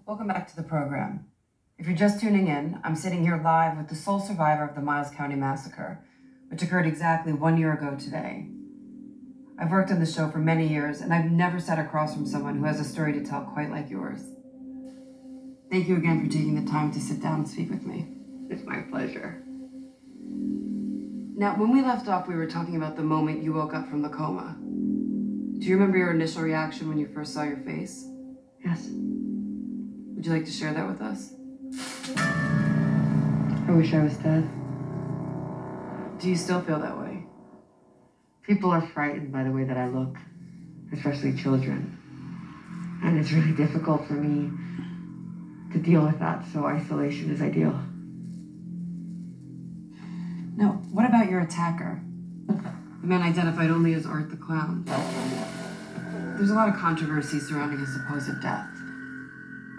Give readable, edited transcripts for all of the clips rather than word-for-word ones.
Welcome back to the program. If you're just tuning in, I'm sitting here live with the sole survivor of the Miles County Massacre, which occurred exactly 1 year ago today. I've worked on the show for many years, and I've never sat across from someone who has a story to tell quite like yours. Thank you again for taking the time to sit down and speak with me. It's my pleasure. Now, when we left off, we were talking about the moment you woke up from the coma. Do you remember your initial reaction when you first saw your face? Yes. Would you like to share that with us? I wish I was dead. Do you still feel that way? People are frightened by the way that I look, especially children. And it's really difficult for me to deal with that, so isolation is ideal. Now, what about your attacker? The man identified only as Art the Clown. There's a lot of controversy surrounding his supposed death.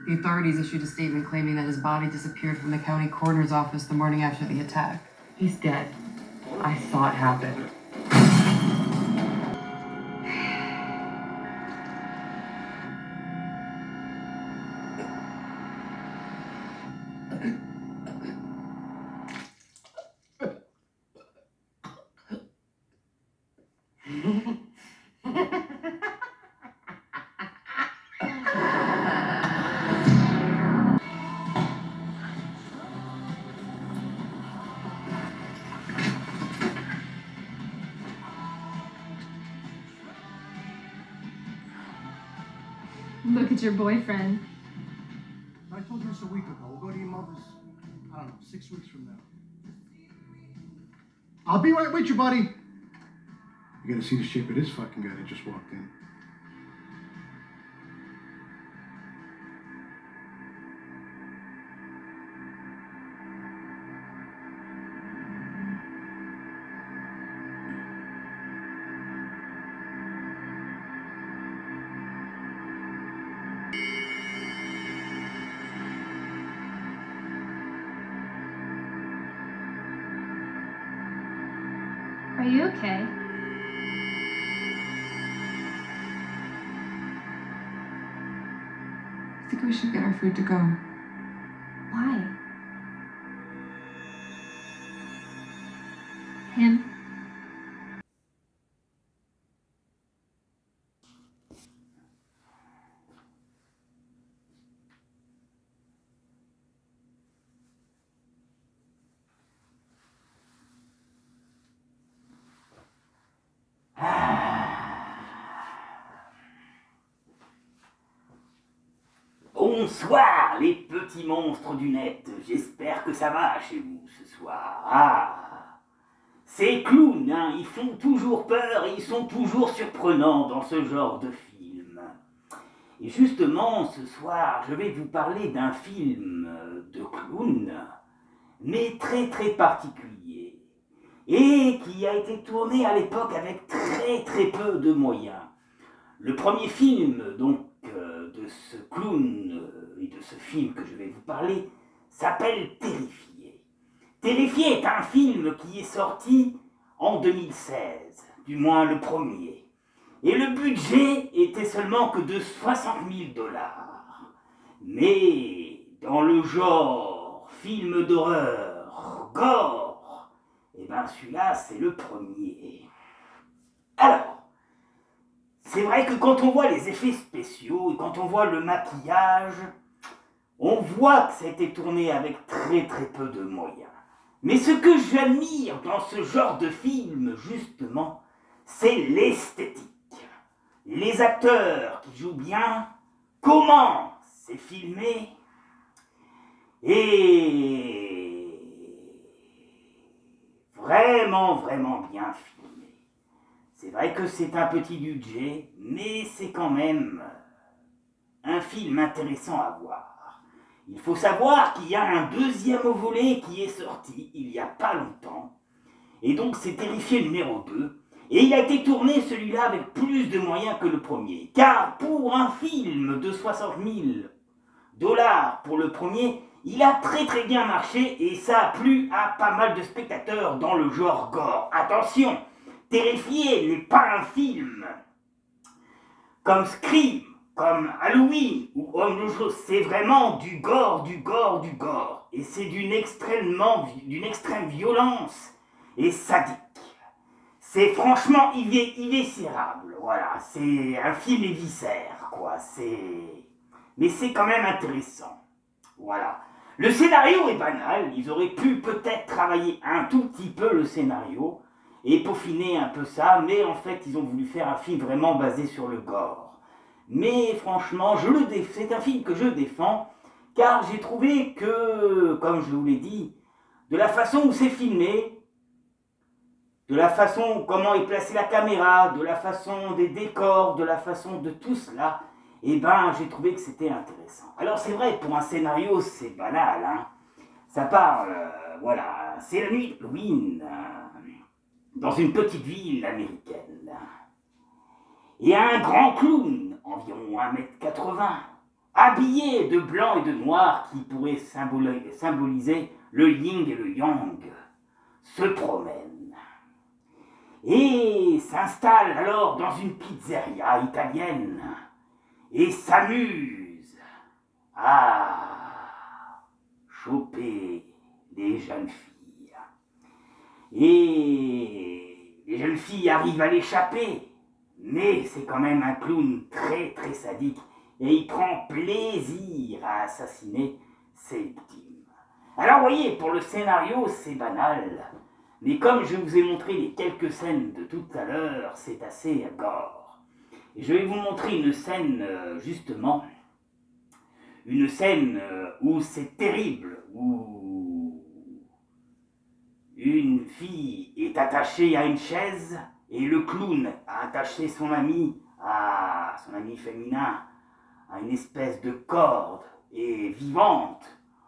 The authorities issued a statement claiming that his body disappeared from the county coroner's office the morning after the attack. He's dead. I saw it happen. Look at your boyfriend. I told you this a week ago. We'll go to your mother's, I don't know, 6 weeks from now. I'll be right with you, buddy. You gotta see the shape of this fucking guy that just walked in. Are you okay? I think we should get our food to go. Why? Him? Bonsoir les petits monstres du net, j'espère que ça va chez vous ce soir. Ah, ces clowns, hein, ils font toujours peur et ils sont toujours surprenants dans ce genre de film. Et justement, ce soir, je vais vous parler d'un film de clown, mais très très particulier. et qui a été tourné à l'époque avec très peu de moyens. Le premier film donc de ce clown et de ce film que je vais vous parler s'appelle Terrifié. Terrifié est un film qui est sorti en 2016, du moins le premier. Et le budget était seulement que de 60 000 $. Mais dans le genre film d'horreur, gore, et ben celui-là c'est le premier. Alors, c'est vrai que quand on voit les effets spéciaux et quand on voit le maquillage, on voit que ça a été tourné avec très peu de moyens. Mais ce que j'admire dans ce genre de film, justement, c'est l'esthétique. Les acteurs qui jouent bien, comment c'est filmé, et vraiment bien filmé. C'est vrai que c'est un petit budget, mais c'est quand même un film intéressant à voir. Il faut savoir qu'il y a un deuxième volet qui est sorti il n'y a pas longtemps, et donc c'est Terrifié numéro 2, et il a été tourné celui-là avec plus de moyens que le premier, car pour un film de 60 000 $ pour le premier, il a très bien marché et ça a plu à pas mal de spectateurs dans le genre gore. Attention, Terrifié n'est pas un film comme Scream, comme Halloween ou autre chose, c'est vraiment du gore. Et c'est d'une extrême violence et sadique. C'est franchement éviscérable, voilà, c'est un film éviscère, quoi, mais c'est quand même intéressant, voilà. Le scénario est banal, ils auraient pu peut-être travailler un tout petit peu le scénario et peaufiner un peu ça, mais en fait ils ont voulu faire un film vraiment basé sur le gore. Mais franchement, c'est un film que je défends, car j'ai trouvé que, comme je vous l'ai dit, de la façon où c'est filmé, de la façon comment est placée la caméra, de la façon des décors, de la façon de tout cela, eh ben j'ai trouvé que c'était intéressant. Alors c'est vrai, pour un scénario, c'est banal, hein. Ça parle, voilà, c'est la nuit d'Halloween, dans une petite ville américaine. Et un grand clown, environ 1,80 m, habillé de blanc et de noir, qui pourrait symboliser le yin et le yang, se promène. Et s'installe alors dans une pizzeria italienne et s'amuse à choper des jeunes filles. Et les jeunes filles arrivent à l'échapper, mais c'est quand même un clown très sadique et il prend plaisir à assassiner ses victimes. Alors vous voyez, pour le scénario c'est banal, mais comme je vous ai montré les quelques scènes de tout à l'heure, c'est assez gore. Et je vais vous montrer une scène, justement, une scène où c'est terrible, où une fille est attachée à une chaise et le clown a attaché son ami féminin à une espèce de corde et vivante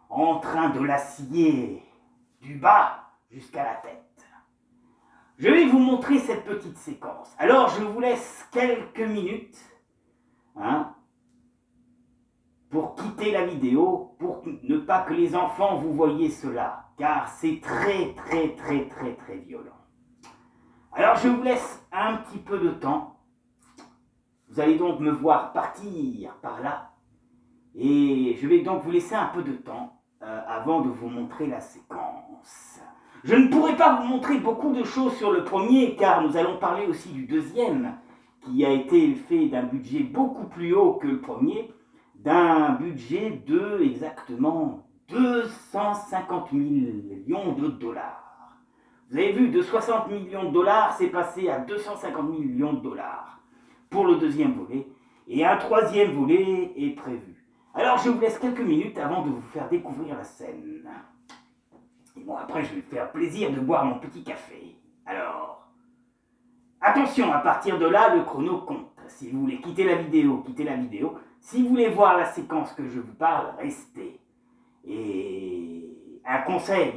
en train de la scier du bas jusqu'à la tête. Je vais vous montrer cette petite séquence. Alors je vous laisse quelques minutes pour quitter la vidéo, pour ne pas que les enfants vous voyez cela, car c'est très violent. Alors je vous laisse un petit peu de temps. Vous allez donc me voir partir par là, et je vais donc vous laisser un peu de temps avant de vous montrer la séquence. Je ne pourrai pas vous montrer beaucoup de choses sur le premier, car nous allons parler aussi du deuxième, qui a été fait d'un budget beaucoup plus haut que le premier, d'un budget de exactement 250 millions de $. Vous avez vu, de 60 millions de $, c'est passé à 250 millions de $ pour le deuxième volet, et un troisième volet est prévu. Alors je vous laisse quelques minutes avant de vous faire découvrir la scène. Et bon, après je vais me faire plaisir de boire mon petit café. Alors, attention, à partir de là, le chrono compte. Si vous voulez quitter la vidéo, quittez la vidéo. Si vous voulez voir la séquence que je vous parle, restez. Et un conseil,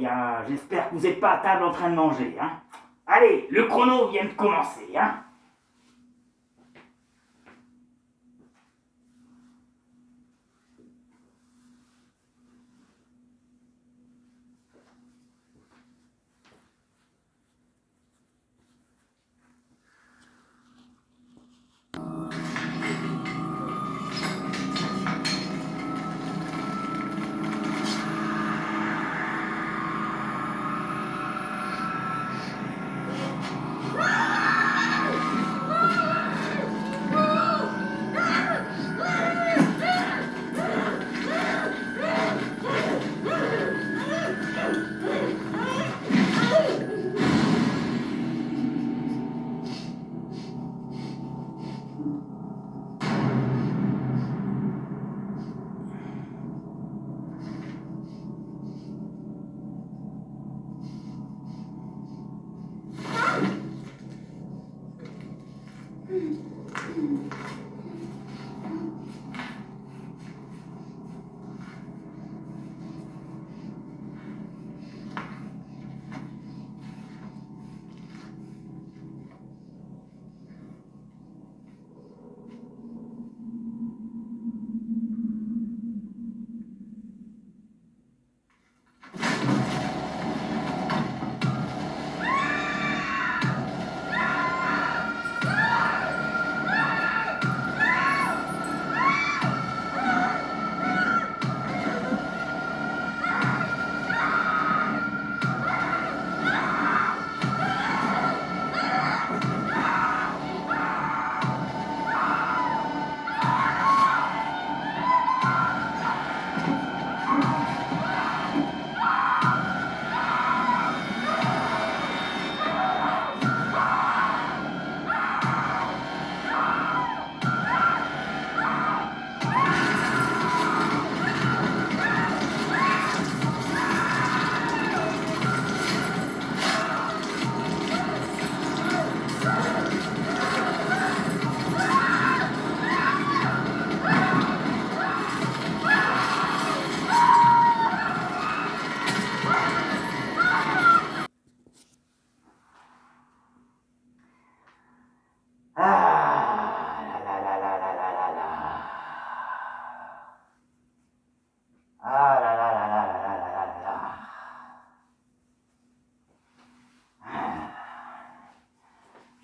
j'espère que vous n'êtes pas à table en train de manger, hein. Allez, le chrono vient de commencer, hein.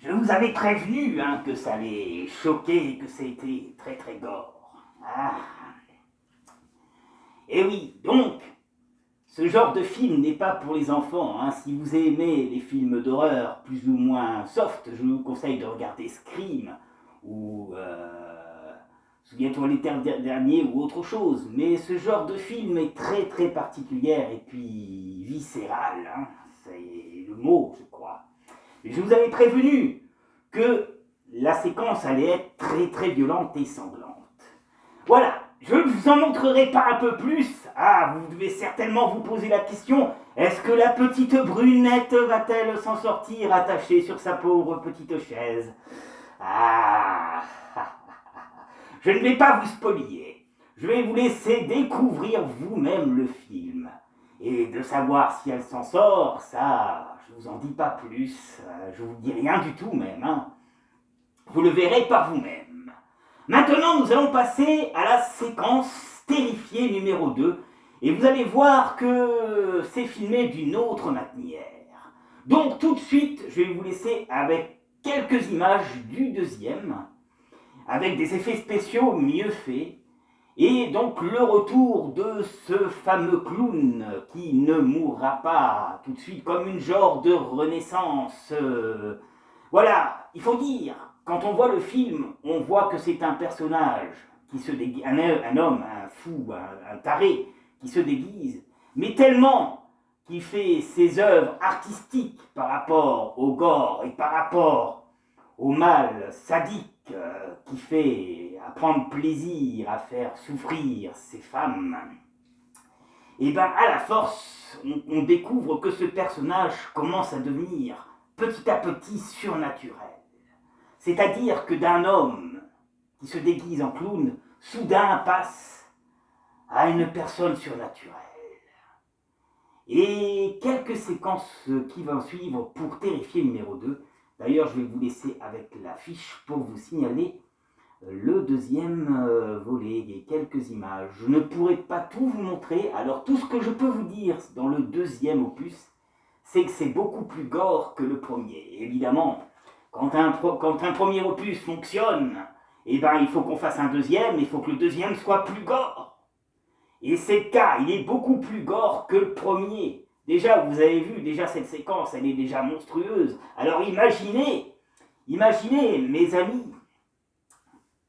Je vous avais prévenu hein, que ça allait choquer et que c'était très très gore. Ah. Et oui, donc, ce genre de film n'est pas pour les enfants. Hein. Si vous aimez les films d'horreur plus ou moins soft, je vous conseille de regarder Scream ou Souviens-toi l'été dernier ou autre chose. Mais ce genre de film est très très particulier et puis viscéral. Hein. C'est le mot, je crois. Et je vous avais prévenu que la séquence allait être très très violente et sanglante. Voilà, je ne vous en montrerai pas un peu plus. Ah, vous devez certainement vous poser la question, est-ce que la petite brunette va-t-elle s'en sortir attachée sur sa pauvre petite chaise? Ah, je ne vais pas vous spolier. Je vais vous laisser découvrir vous-même le film. Et de savoir si elle s'en sort, ça, je vous en dis pas plus. Je vous dis rien du tout même. Hein. Vous le verrez par vous-même. Maintenant, nous allons passer à la séquence terrifiée numéro 2. Et vous allez voir que c'est filmé d'une autre manière. Donc tout de suite, je vais vous laisser avec quelques images du deuxième, avec des effets spéciaux mieux faits. Et donc le retour de ce fameux clown qui ne mourra pas tout de suite comme une genre de renaissance. Voilà, il faut dire, quand on voit le film, on voit que c'est un personnage, qui se déguise, un homme, un fou, un taré, qui se déguise, mais tellement qu'il fait ses œuvres artistiques par rapport au gore et par rapport au mal sadique qui fait à prendre plaisir à faire souffrir ces femmes. Et bien à la force, on découvre que ce personnage commence à devenir petit à petit surnaturel. C'est-à-dire que d'un homme qui se déguise en clown, soudain passe à une personne surnaturelle. et quelques séquences qui vont suivre pour Terrifié numéro 2. D'ailleurs, je vais vous laisser avec la fiche pour vous signaler le deuxième volet et quelques images. Je ne pourrai pas tout vous montrer, alors tout ce que je peux vous dire dans le deuxième opus, c'est que c'est beaucoup plus gore que le premier. Évidemment, quand un premier opus fonctionne, eh ben, il faut qu'on fasse un deuxième, il faut que le deuxième soit plus gore. Et c'est le cas, il est beaucoup plus gore que le premier. Déjà, vous avez vu, déjà cette séquence, elle est déjà monstrueuse. Alors imaginez, mes amis,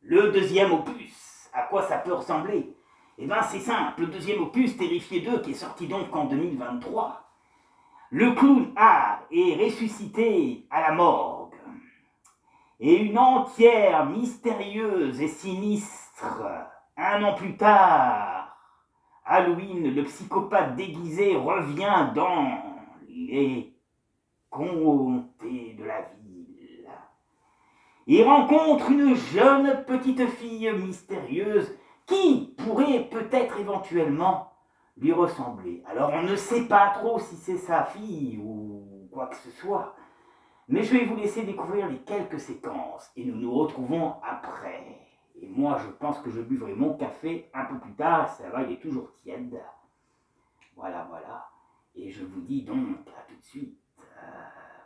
le deuxième opus, à quoi ça peut ressembler? Eh bien c'est simple, le deuxième opus, Terrifié 2, qui est sorti donc en 2023. Le clown A est ressuscité à la morgue. Et une entière mystérieuse et sinistre, un an plus tard, Halloween, le psychopathe déguisé, revient dans les comtés de la ville. Il rencontre une jeune petite fille mystérieuse qui pourrait peut-être éventuellement lui ressembler. Alors on ne sait pas trop si c'est sa fille ou quoi que ce soit, mais je vais vous laisser découvrir les quelques séquences et nous nous retrouvons après. Et moi, je pense que je buvrai mon café un peu plus tard, ça va, il est toujours tiède. Voilà, voilà. Et je vous dis donc à tout de suite.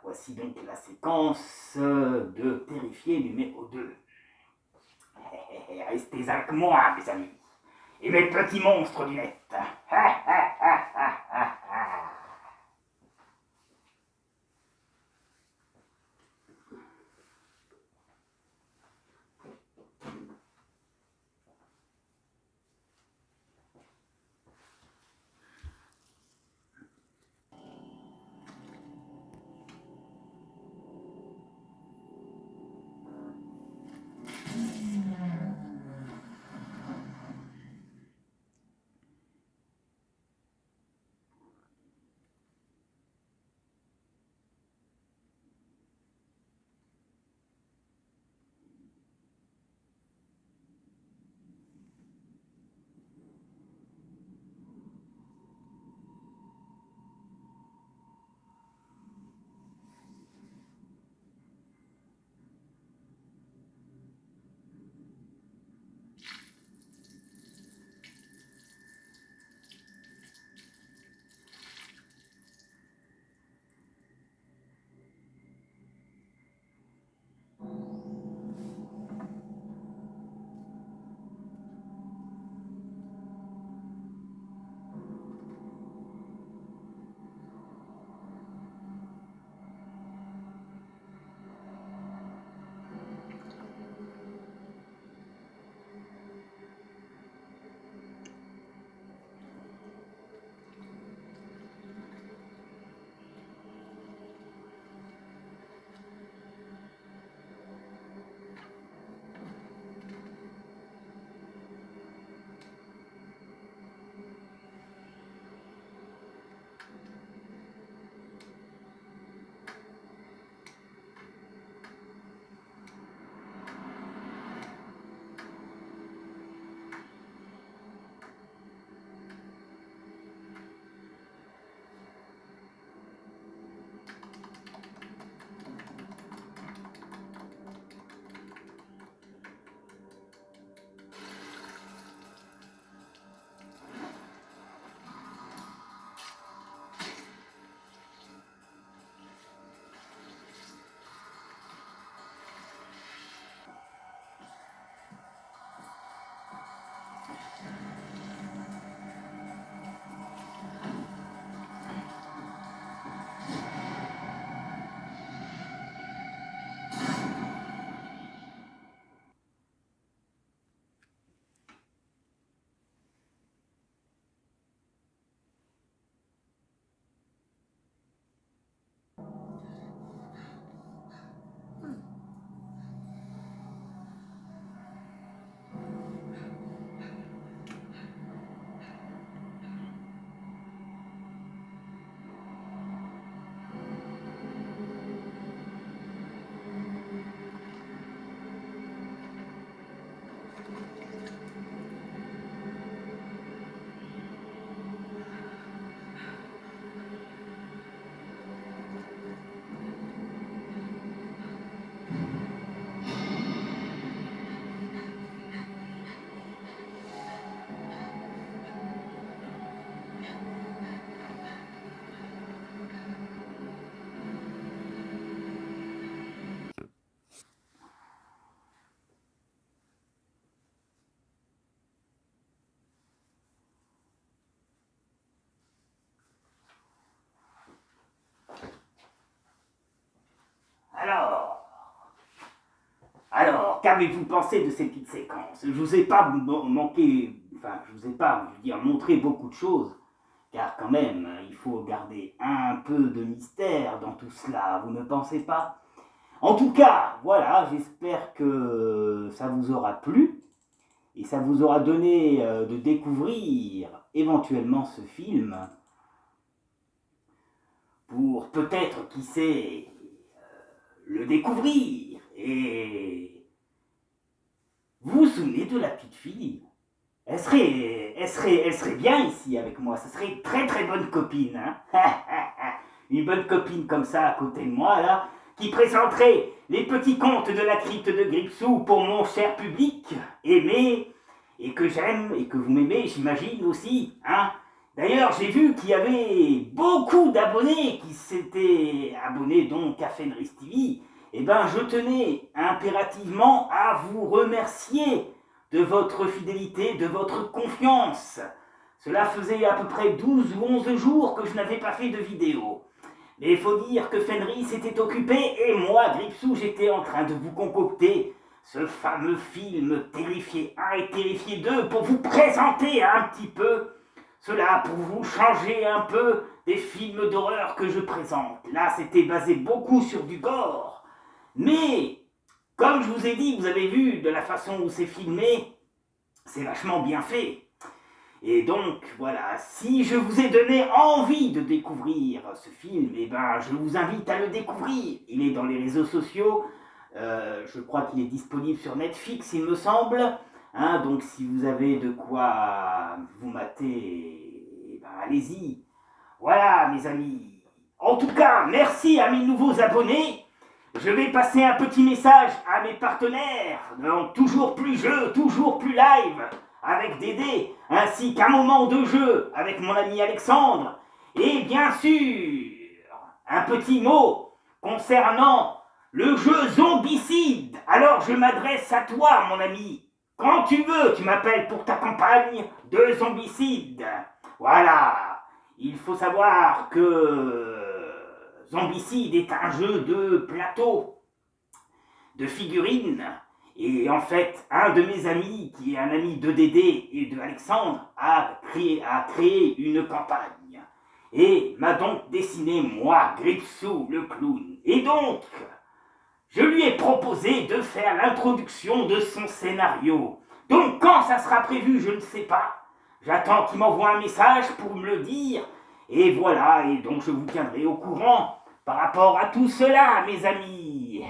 Voici donc la séquence de Terrifié numéro 2. Restez avec moi, mes amis, et mes petits monstres du net. qu'avez-vous pensé de ces petites séquences? Je vous ai pas manqué, enfin, je vous ai pas, je veux dire, montré beaucoup de choses, car quand même, il faut garder un peu de mystère dans tout cela, vous ne pensez pas? En tout cas, voilà, j'espère que ça vous aura plu, et ça vous aura donné de découvrir éventuellement ce film, pour peut-être, qui sait, le découvrir. Et vous vous souvenez de la petite fille? Elle serait bien ici avec moi, ce serait une très très bonne copine, hein. Une bonne copine comme ça à côté de moi, là, qui présenterait les petits contes de la crypte de Gripsou pour mon cher public, aimé, et que j'aime, et que vous m'aimez, j'imagine aussi, hein. D'ailleurs, j'ai vu qu'il y avait beaucoup d'abonnés qui s'étaient abonnés donc à Fenris TV. Eh ben, je tenais impérativement à vous remercier de votre fidélité, de votre confiance. Cela faisait à peu près 12 ou 11 jours que je n'avais pas fait de vidéo. Mais il faut dire que Fenris s'était occupé et moi, Gripsou, j'étais en train de vous concocter ce fameux film Terrifié 1 et Terrifié 2 pour vous présenter un petit peu cela, pour vous changer un peu des films d'horreur que je présente. Là, c'était basé beaucoup sur du gore. Mais, comme je vous ai dit, vous avez vu de la façon où c'est filmé, c'est vachement bien fait. Et donc, voilà, si je vous ai donné envie de découvrir ce film, eh ben, je vous invite à le découvrir. Il est dans les réseaux sociaux, je crois qu'il est disponible sur Netflix, il me semble. Hein, donc, si vous avez de quoi vous mater, eh ben, allez-y. Voilà, mes amis. En tout cas, merci à mes nouveaux abonnés. Je vais passer un petit message à mes partenaires, donc toujours plus jeu, toujours plus live, avec Dédé, ainsi qu'un moment de jeu avec mon ami Alexandre. Et bien sûr, un petit mot concernant le jeu Zombicide. Alors je m'adresse à toi, mon ami. Quand tu veux, tu m'appelles pour ta campagne de Zombicide. Voilà, il faut savoir que Zombicide est un jeu de plateau, de figurines, et en fait, un de mes amis, qui est un ami de Dédé et de Alexandre, a créé une campagne, et m'a donc dessiné, moi, Gripsou, le clown. Et donc, je lui ai proposé de faire l'introduction de son scénario. Donc, quand ça sera prévu, je ne sais pas. J'attends qu'il m'envoie un message pour me le dire. Et voilà, et donc je vous tiendrai au courant par rapport à tout cela, mes amis.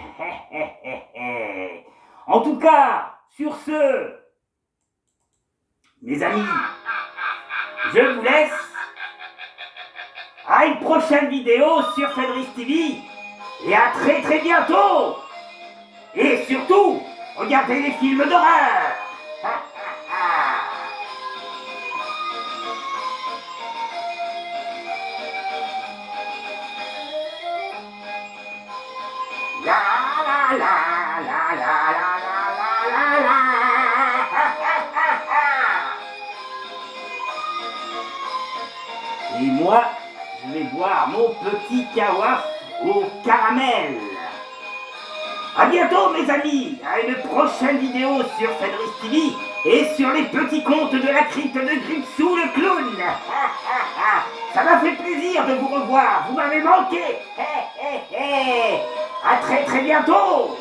En tout cas, sur ce, mes amis, je vous laisse. À une prochaine vidéo sur Fenris TV. Et à très très bientôt. Et surtout, regardez les films d'horreur. La la la la la la la la la. Et moi, je vais boire mon petit kawaf au caramel. A bientôt, mes amis, à une prochaine vidéo sur Fenris TV et sur les petits contes de la crypte de Gripsou le clown. Ça m'a fait plaisir de vous revoir, vous m'avez manqué. À très très bientôt.